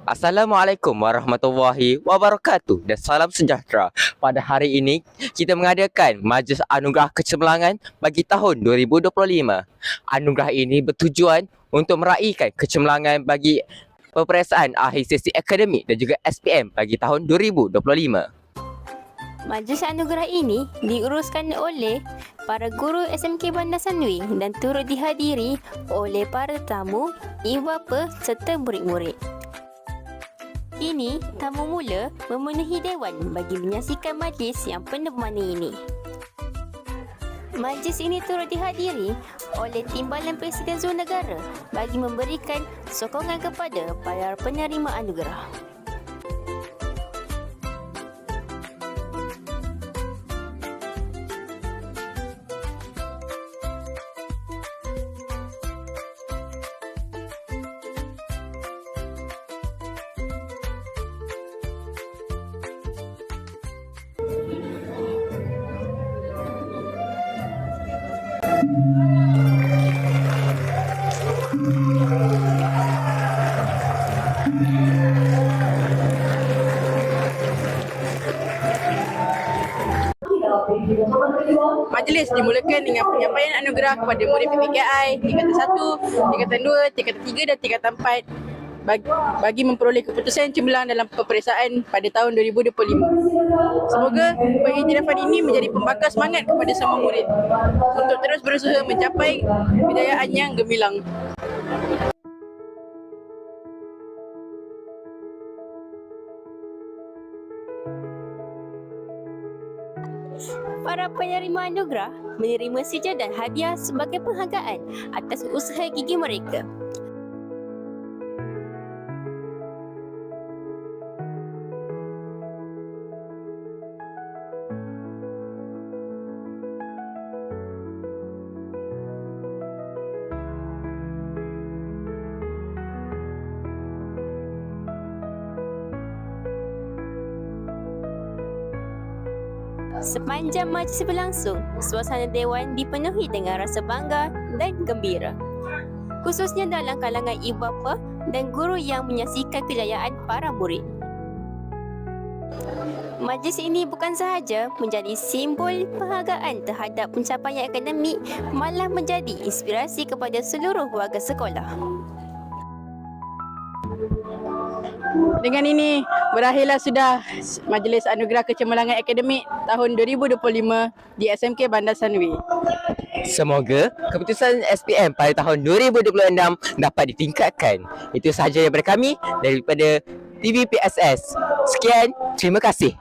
Assalamualaikum warahmatullahi wabarakatuh dan salam sejahtera. Pada hari ini, kita mengadakan Majlis Anugerah Kecemerlangan bagi tahun 2025. Anugerah ini bertujuan untuk meraihkan kecemerlangan bagi peperiksaan akhir sesi akademik dan juga SPM bagi tahun 2025. Majlis anugerah ini diuruskan oleh para guru SMK Bandar Sanwi dan turut dihadiri oleh para tetamu, ibu bapa serta murid-murid. Kini, tamu mula memenuhi dewan bagi menyaksikan majlis yang penuh makna ini. Majlis ini turut dihadiri oleh Timbalan Presiden Zon Negara bagi memberikan sokongan kepada para penerima anugerah. Majlis dimulakan dengan penyampaian anugerah kepada murid PPKI tingkatan 1, tingkatan 2, tingkatan 3 dan tingkatan 4 bagi memperoleh keputusan cemerlang dalam peperiksaan pada tahun 2025. Semoga pengiktirafan ini menjadi pembakar semangat kepada semua murid untuk terus berusaha mencapai kejayaan yang gemilang. Para penerima anugerah menerima sijil dan hadiah sebagai penghargaan atas usaha gigi mereka. Sepanjang majlis berlangsung, suasana dewan dipenuhi dengan rasa bangga dan gembira. Khususnya dalam kalangan ibu bapa dan guru yang menyaksikan kejayaan para murid. Majlis ini bukan sahaja menjadi simbol penghargaan terhadap pencapaian akademik, malah menjadi inspirasi kepada seluruh warga sekolah. Dengan ini, berakhirlah sudah Majlis Anugerah Kecemerlangan Akademik tahun 2025 di SMK Bandar Sanwi. Semoga keputusan SPM pada tahun 2026 dapat ditingkatkan. Itu sahaja daripada kami, daripada TVPSS. Sekian, terima kasih.